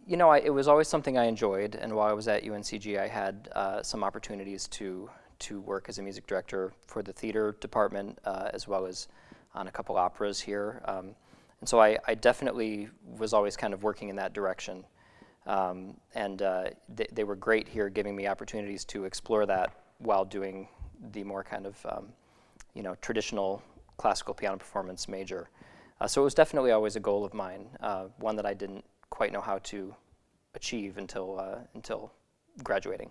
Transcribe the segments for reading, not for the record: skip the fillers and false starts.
It was always something I enjoyed, and while I was at UNCG, I had some opportunities to work as a music director for the theater department, as well as on a couple operas here. And so I definitely was always kind of working in that direction. They were great here, giving me opportunities to explore that while doing the more kind of traditional classical piano performance major. So it was definitely always a goal of mine, one that I didn't quite know how to achieve until graduating.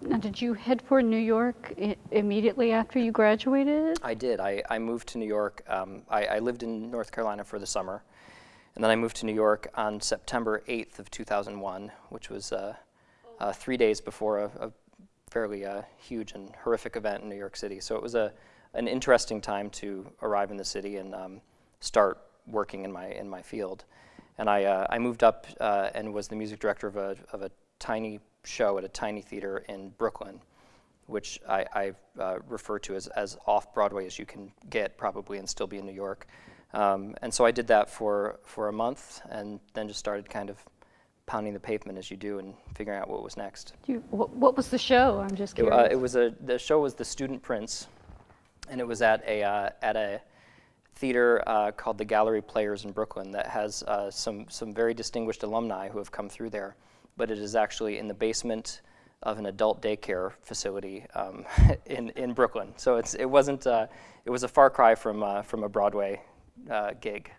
Now, did you head for New York immediately after you graduated? I did. I moved to New York. I lived in North Carolina for the summer, and then I moved to New York on September 8th of 2001, which was 3 days before a fairly huge and horrific event in New York City. So it was an interesting time to arrive in the city and start working in my field. And I moved up and was the music director of a tiny show at a tiny theater in Brooklyn, which I refer to as off-Broadway as you can get probably and still be in New York. And so I did that for a month and then just started kind of pounding the pavement as you do and figuring out what was next. What was the show? I'm just curious. The show was The Student Prince, and it was at a theater called the Gallery Players in Brooklyn that has some very distinguished alumni who have come through there. But it is actually in the basement of an adult daycare facility in Brooklyn. So it wasn't it was a far cry from a Broadway gig.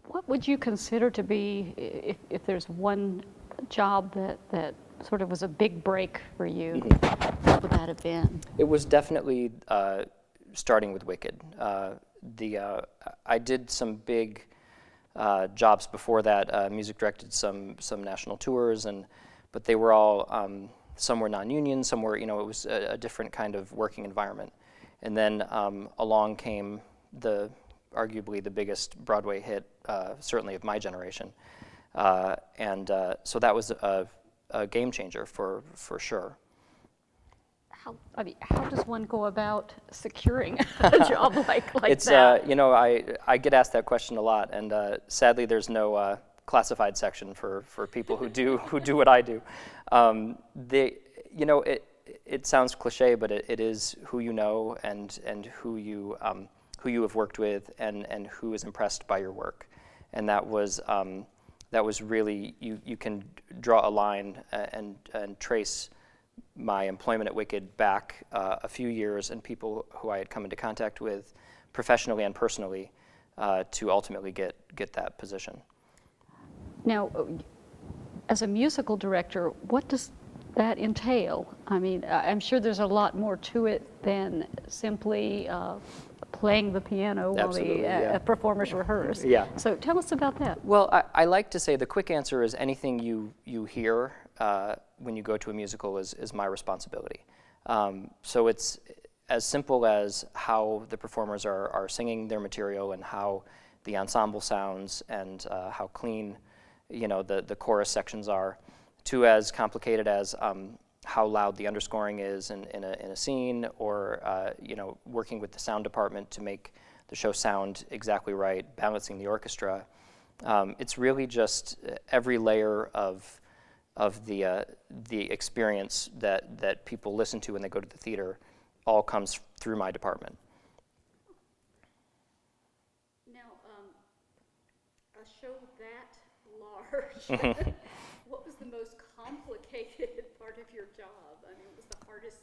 What would you consider to be, if there's one job that sort of was a big break for you, what would that have been? It was definitely starting with Wicked. I did some big jobs before that, music directed some national tours, but they were all, some were non-union, some were, it was a different kind of working environment. And then along came arguably the biggest Broadway hit, certainly of my generation. So that was a game changer for sure. How does one go about securing a job like it's, that? I get asked that question a lot, and sadly there's no classified section for people who do what I do. It sounds cliche, but it is who you know and who you have worked with and who is impressed by your work, and that was really you can draw a line and trace my employment at Wicked back a few years and people who I had come into contact with professionally and personally to ultimately get that position. Now, as a musical director, what does that entail? I mean, I'm sure there's a lot more to it than simply playing the piano while the performers rehearse. Yeah. So tell us about that. Well, I like to say the quick answer is anything you hear when you go to a musical is my responsibility. So it's as simple as how the performers are singing their material and how the ensemble sounds and how clean the chorus sections are, to as complicated as how loud the underscoring is in a scene, or working with the sound department to make the show sound exactly right, balancing the orchestra. It's really just every layer of the experience that people listen to when they go to the theater all comes through my department. Now, a show that large, what was the most complicated part of your job? I mean, what was the hardest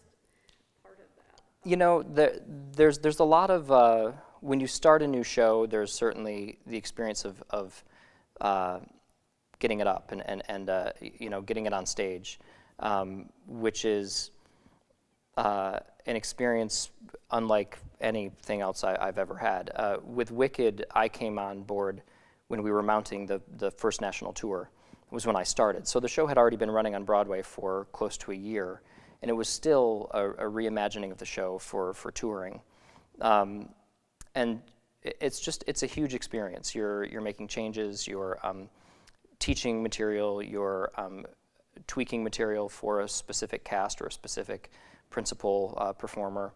part of that? There's a lot of, when you start a new show, there's certainly the experience of getting it up and getting it on stage, which is an experience unlike anything else I've ever had. With Wicked, I came on board when we were mounting the first national tour. It was when I started. So the show had already been running on Broadway for close to a year, and it was still a reimagining of the show for touring. And it's a huge experience. You're making changes, you're teaching material, you're tweaking material for a specific cast or a specific principal performer.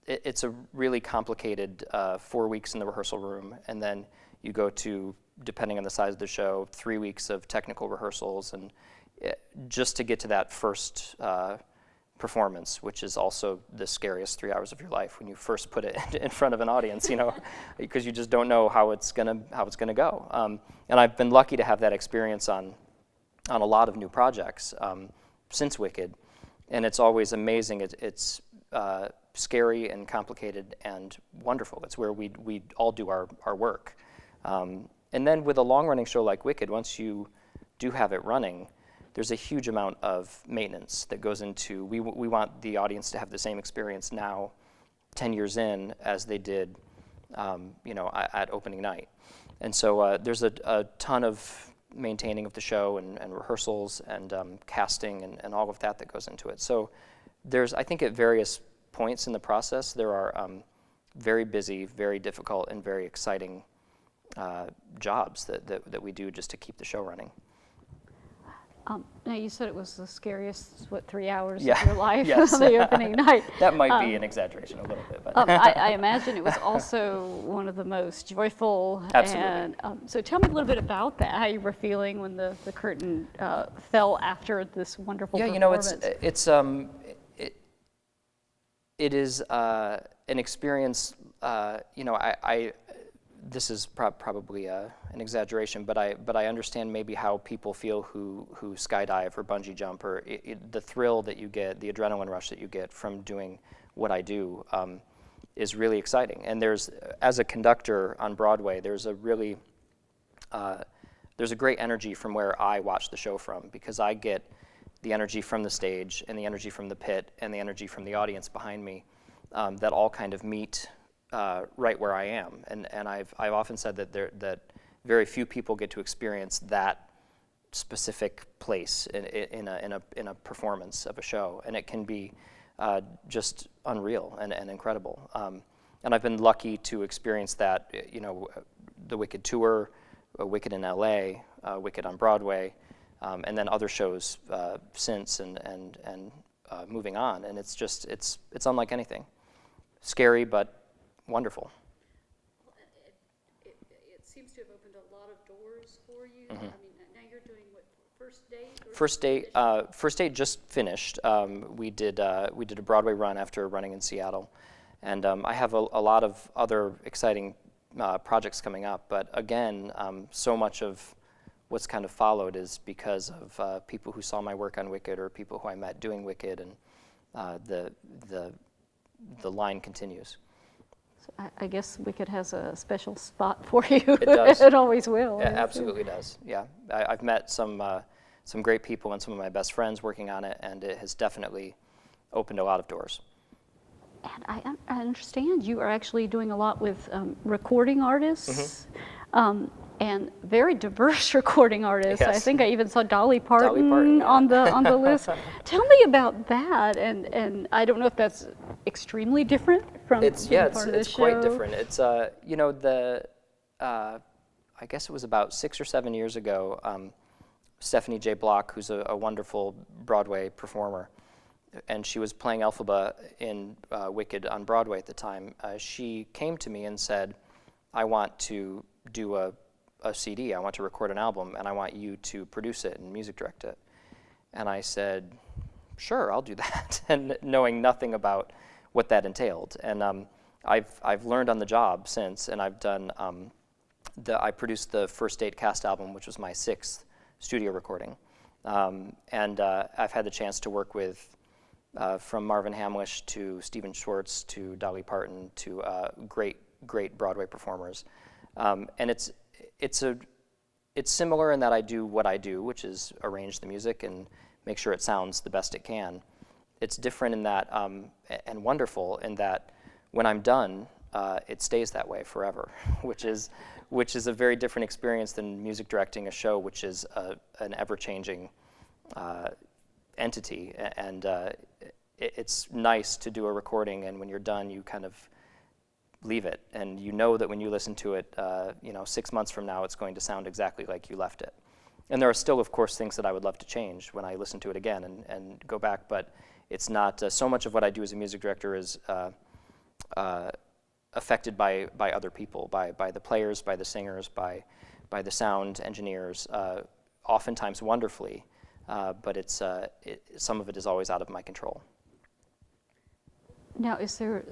It's a really complicated 4 weeks in the rehearsal room, and then You go to, depending on the size of the show, 3 weeks of technical rehearsals, and just to get to that first performance, which is also the scariest 3 hours of your life when you first put it in front of an audience, you know, because you just don't know how it's gonna go. And I've been lucky to have that experience on a lot of new projects since Wicked, and it's always amazing. It's scary and complicated and wonderful. It's where we all do our work. And then with a long-running show like Wicked, once you do have it running, there's a huge amount of maintenance that goes into, we want the audience to have the same experience now, 10 years in, as they did you know, at opening night. And so there's a ton of maintaining of the show and rehearsals and casting and all of that goes into it. So there's, I think at various points in the process, there are very busy, very difficult, and very exciting jobs that we do just to keep the show running. Now, you said it was the scariest, 3 hours Yeah. of your life, Yes. the opening night. That might be an exaggeration a little bit, but I imagine it was also one of the most joyful. Absolutely. And so tell me a little bit about that, how you were feeling when the curtain fell after this wonderful yeah, you know, performance. it is an experience. You know, this is probably an exaggeration, but I understand maybe how people feel who skydive or bungee jump, or the thrill that you get, the adrenaline rush that you get from doing what I do is really exciting. And there's, as a conductor on Broadway, there's a really there's a great energy from where I watch the show from, because I get the energy from the stage and the energy from the pit and the energy from the audience behind me that all kind of meet right where I am, and I've often said that very few people get to experience that specific place in a performance of a show, and it can be just unreal and incredible. And I've been lucky to experience that. You know, the Wicked tour, Wicked in LA, Wicked on Broadway, and then other shows since and moving on, and it's unlike anything. Scary, but wonderful. It seems to have opened a lot of doors for you. I mean, now you're doing what, first date? First date just finished. We did a Broadway run after running in Seattle, and I have a lot of other exciting projects coming up. But again, so much of what's kind of followed is because of people who saw my work on Wicked or people who I met doing Wicked, and the line continues. I guess Wicked has a special spot for you. It does. It always will. It absolutely does. Yeah, I've met some great people and some of my best friends working on it, and it has definitely opened a lot of doors. And I understand you are actually doing a lot with recording artists. And very diverse recording artists. Yes. I think I even saw Dolly Parton, Parton, yeah. on the list. Tell me about that, and I don't know if that's extremely different from It's being part of the it's quite show. different. It's you know, I guess it was about 6 or 7 years ago. Stephanie J. Block, who's a wonderful Broadway performer, and she was playing Elphaba in Wicked on Broadway at the time. She came to me and said, "I want to do a CD. I want to record an album, and I want you to produce it and music direct it." And I said, "Sure, I'll do that," and knowing nothing about what that entailed. And I've learned on the job since, and I've done I produced the First Date cast album, which was my 6th studio recording, and I've had the chance to work with from Marvin Hamlisch to Stephen Schwartz to Dolly Parton to great Broadway performers, and it's similar in that I do what I do, which is arrange the music and make sure it sounds the best it can. It's different in that, and wonderful in that when I'm done, it stays that way forever, which is a very different experience than music directing a show, which is an ever-changing entity. And it's nice to do a recording, and when you're done, you kind of leave it, and you know that when you listen to it, 6 months from now, it's going to sound exactly like you left it. And there are still, of course, things that I would love to change when I listen to it again and go back, but it's not, so much of what I do as a music director is affected by other people, by the players, by the singers, by the sound engineers, oftentimes wonderfully, but some of it is always out of my control. Now, is there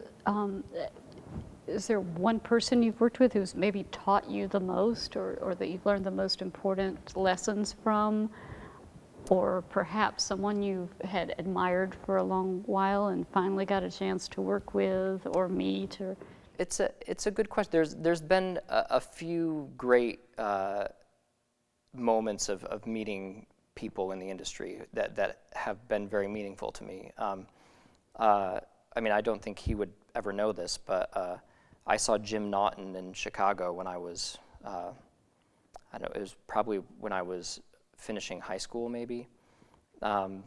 one person you've worked with who's maybe taught you the most, or that you've learned the most important lessons from, or perhaps someone you had admired for a long while and finally got a chance to work with or meet? Or It's a good question. There's been a few great moments of meeting people in the industry that have been very meaningful to me. I mean, I don't think he would ever know this, but I saw Jim Naughton in Chicago when I was, I don't know, it was probably when I was finishing high school, maybe. And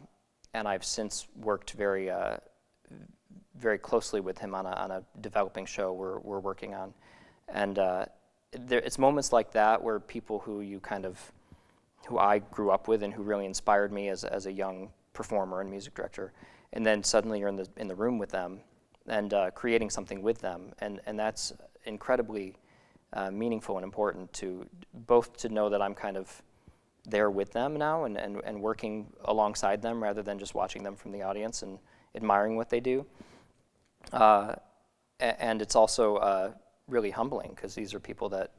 I've since worked very closely with him on a developing show we're working on. And it's moments like that where people who I grew up with and who really inspired me as a young performer and music director, and then suddenly you're in the room with them and creating something with them, and that's incredibly meaningful and important to both to know that I'm kind of there with them now and working alongside them rather than just watching them from the audience and admiring what they do. And it's also really humbling because these are people that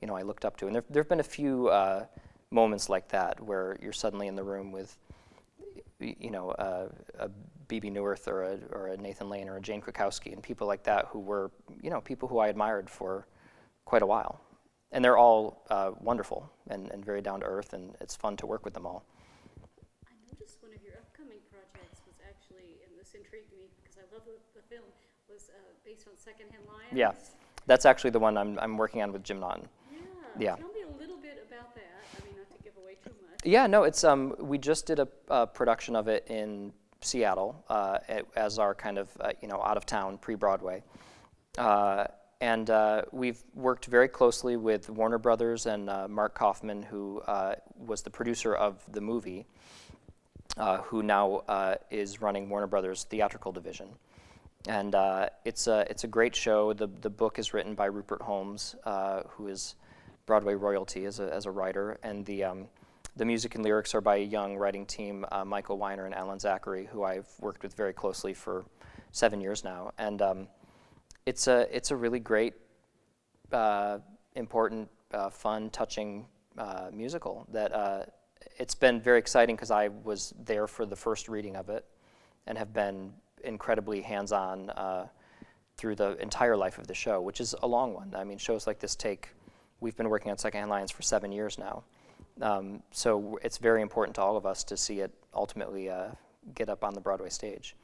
I looked up to, and there've been a few moments like that where you're suddenly in the room with a B.B. Newirth or a Nathan Lane or a Jane Krakowski and people like that who were people who I admired for quite a while. And they're all wonderful and very down to earth, and it's fun to work with them all. I noticed one of your upcoming projects was actually, and this intrigued me because I love the film, was based on Secondhand Lions. Yeah, that's actually the one I'm working on with Jim Naughton. Yeah. Tell me a little bit about that. I mean, not to give away too much. Yeah, no, it's we just did a production of it in Seattle as our kind of out of town pre-Broadway. And we've worked very closely with Warner Brothers and Mark Kaufman, who was the producer of the movie, who now is running Warner Brothers' theatrical division. And it's a great show. The book is written by Rupert Holmes, who is Broadway royalty as a writer, and the music and lyrics are by a young writing team, Michael Weiner and Alan Zachary, who I've worked with very closely for 7 years now. And it's a really great, important, fun, touching musical that it's been very exciting because I was there for the first reading of it and have been incredibly hands-on through the entire life of the show, which is a long one. I mean, shows like this we've been working on Secondhand Lions for 7 years now. So it's very important to all of us to see it ultimately get up on the Broadway stage.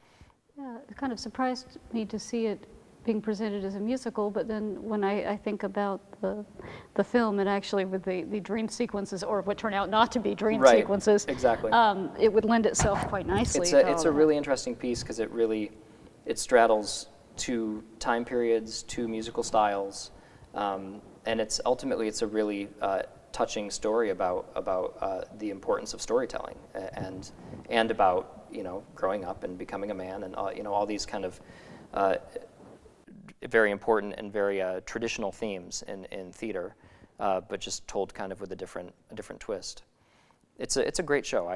yeah, it kind of surprised me to see it being presented as a musical, but then when I think about the film and actually with the dream sequences, or what turn out not to be dream Right, sequences, exactly. It would lend itself quite nicely. It's a really interesting piece because it straddles two time periods, two musical styles, and it's a really touching story about the importance of storytelling and about growing up and becoming a man and all these kind of very important and very traditional themes in theater, but just told kind of with a different twist. It's a great show.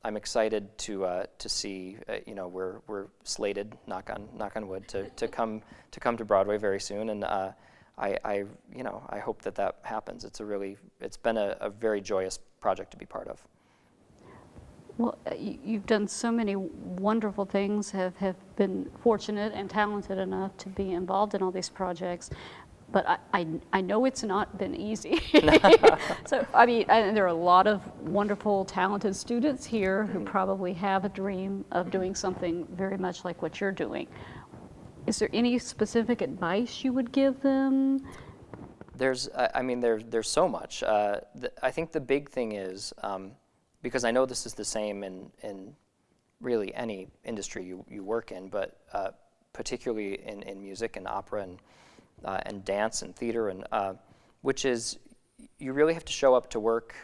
I'm excited to see. We're slated, knock on wood, to come to Broadway very soon, and I hope that happens. It's been a very joyous project to be part of. Well, you've done so many wonderful things, have been fortunate and talented enough to be involved in all these projects, but I know it's not been easy. So, I mean, and there are a lot of wonderful, talented students here who probably have a dream of doing something very much like what you're doing. Is there any specific advice you would give them? There's so much. I think the big thing is, because I know this is the same in really any industry you work in, but particularly in music and opera and dance and theater, and which is you really have to show up to work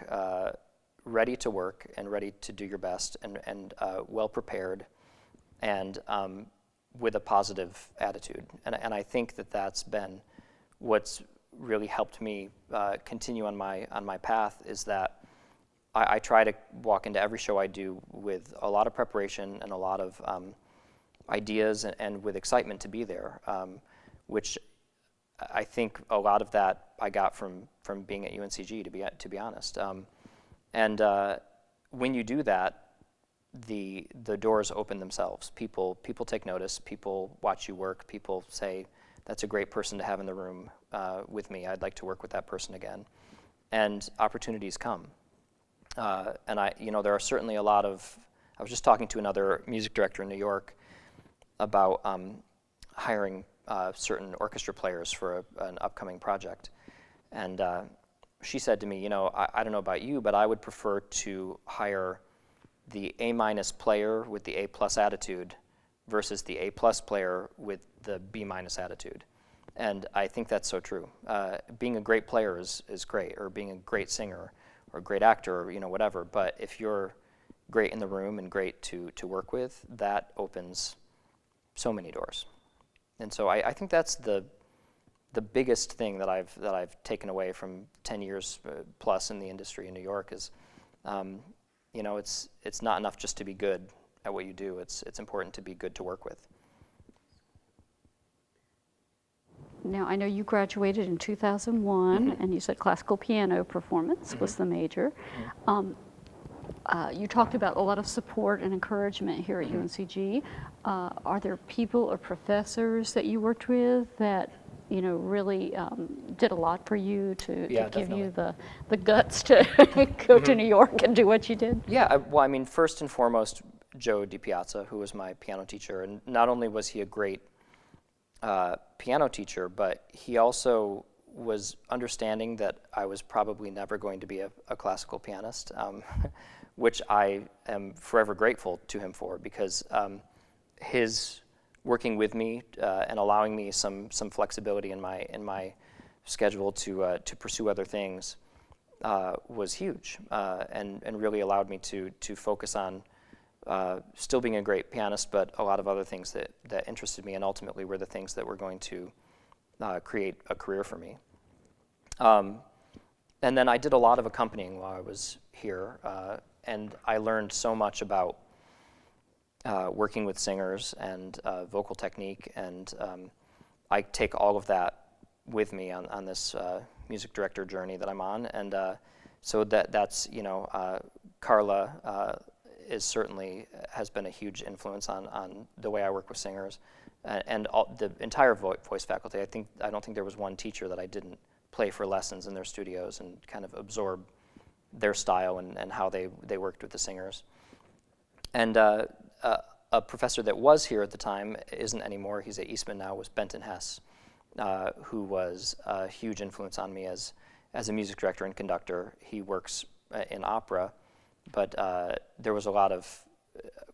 ready to work and ready to do your best and well prepared, and with a positive attitude. And I think that that's been what's really helped me continue on my path, is that I try to walk into every show I do with a lot of preparation and a lot of ideas and with excitement to be there, which I think a lot of that I got from being at UNCG, to be honest. And when you do that, the doors open themselves. People take notice. People watch you work. People say, "That's a great person to have in the room with me. I'd like to work with that person again." And opportunities come. And there are certainly a lot of. I was just talking to another music director in New York about hiring certain orchestra players for an upcoming project, and she said to me, I don't know about you, but I would prefer to hire the A- player with the A+ attitude versus the A+ player with the B- attitude. And I think that's so true. Being a great player is great, or being a great singer, or a great actor, or whatever. But if you're great in the room and great to work with, that opens so many doors. And so I think that's the biggest thing that I've taken away from 10 years plus in the industry in New York is, it's not enough just to be good at what you do. It's important to be good to work with. Now, I know you graduated in 2001, and you said classical piano performance was the major. You talked about a lot of support and encouragement here at UNCG. Are there people or professors that you worked with that really did a lot for you to give you the guts to go to New York and do what you did? Yeah, well, I mean, first and foremost, Joe DiPiazza, who was my piano teacher, and not only was he a great piano teacher, but he also was understanding that I was probably never going to be a classical pianist, which I am forever grateful to him for, because his working with me and allowing me some flexibility in my schedule to pursue other things was huge, and really allowed me to focus on still being a great pianist, but a lot of other things that interested me and ultimately were the things that were going to create a career for me. And then I did a lot of accompanying while I was here, and I learned so much about working with singers and vocal technique, and I take all of that with me on this music director journey that I'm on, and so that's Carla has been a huge influence on the way I work with singers, and the entire voice faculty. I don't think there was one teacher that I didn't play for lessons in their studios and kind of absorb their style and how they worked with the singers. And a professor that was here at the time, isn't anymore, he's at Eastman now, was Benton Hess, who was a huge influence on me as a music director and conductor. He works in opera, but there was a lot of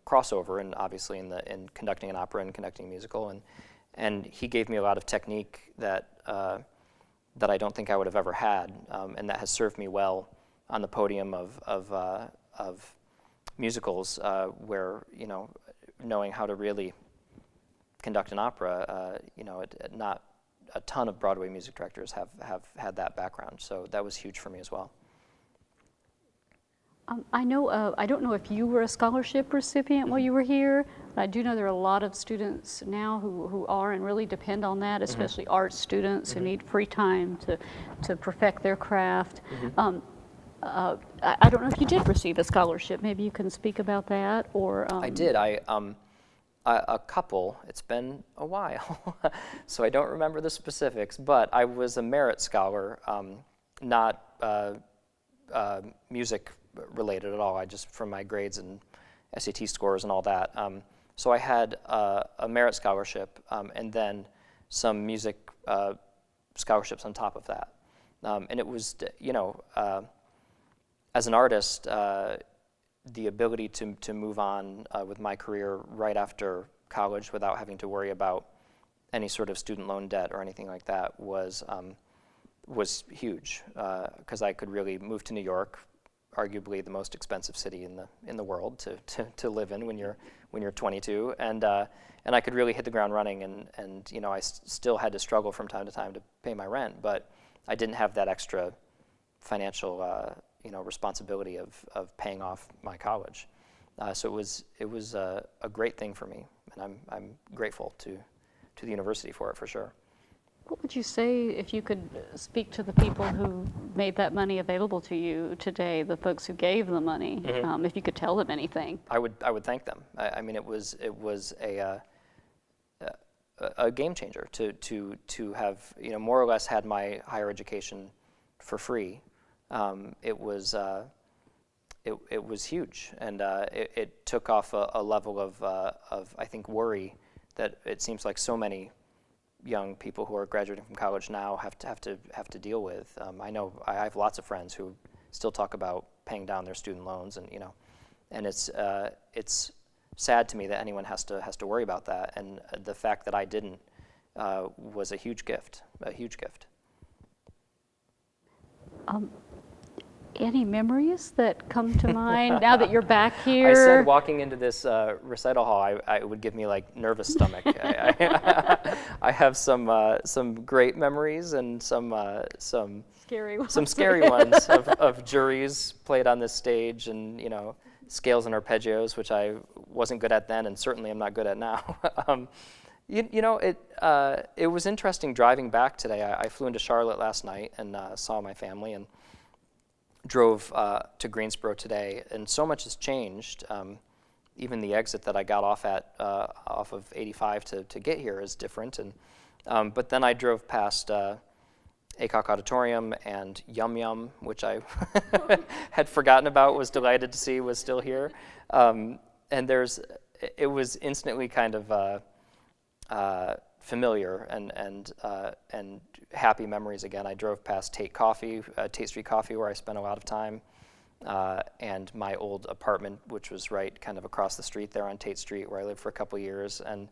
crossover, and obviously in conducting an opera and conducting a musical, and he gave me a lot of technique that I don't think I would have ever had, and that has served me well on the podium of musicals, where knowing how to really conduct an opera, not a ton of Broadway music directors have had that background, so that was huge for me as well. I don't know if you were a scholarship recipient while you were here, but I do know there are a lot of students now who are and really depend on that, especially art students who need free time to perfect their craft. I don't know if you did receive a scholarship. Maybe you can speak about that, or I did. A couple. It's been a while, so I don't remember the specifics. But I was a merit scholar, not music related at all. I just from my grades and SAT scores and all that. So I had a merit scholarship, and then some music scholarships on top of that. And it was, as an artist, the ability to move on with my career right after college without having to worry about any sort of student loan debt or anything like that was huge, because I could really move to New York, arguably the most expensive city in the world to live in when when you're 22, and I could really hit the ground running, and you know, I still had to struggle from time to time to pay my rent, but I didn't have that extra financial you know, responsibility of paying off my college. So it was a great thing for me, and I'm grateful to the university for it, for sure. What would you say if you could speak to the people who made that money available to you today, the folks who gave the money, if you could tell them anything? I would thank them. I mean, it was a game changer to have, you know, more or less had my higher education for free. It was huge, and it took off a level of I think worry that it seems like so many young people who are graduating from college now have to deal with. I know I have lots of friends who still talk about paying down their student loans, and you know, and it's sad to me that anyone has to worry about that. And the fact that I didn't was a huge gift, a huge gift. Any memories that come to mind now that you're back here? I said walking into this recital hall, I would give me like nervous stomach. I have some great memories and some Scary ones. some scary ones of juries played on this stage, and you know, scales and arpeggios, which I wasn't good at then, and certainly I'm not good at now. You know, it was interesting driving back today. I flew into Charlotte last night and saw my family, and drove to Greensboro today, and so much has changed. Even the exit that I got off at off of 85 to get here is different. And but then I drove past Aycock Auditorium and Yum Yum, which I had forgotten about. Was delighted to see was still here. And it was instantly kind of familiar and happy memories again. I drove past Tate Street Coffee, where I spent a lot of time, and my old apartment, which was right kind of across the street there on Tate Street, where I lived for a couple of years. And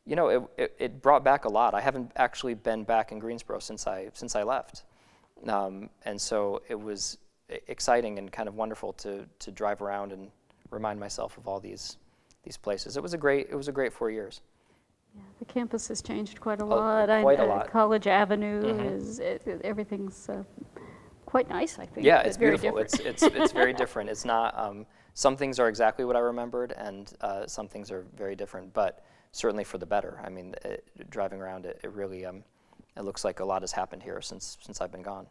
you know, it brought back a lot. I haven't actually been back in Greensboro since I left, and so it was exciting and kind of wonderful to drive around and remind myself of all these places. It was a great 4 years. Yeah, the campus has changed quite a lot. Quite a lot. College Avenue everything's quite nice, I think. Yeah, it's very beautiful. different. It's very different. It's not. Some things are exactly what I remembered, and some things are very different. But certainly for the better. I mean, driving around it really it looks like a lot has happened here since I've been gone.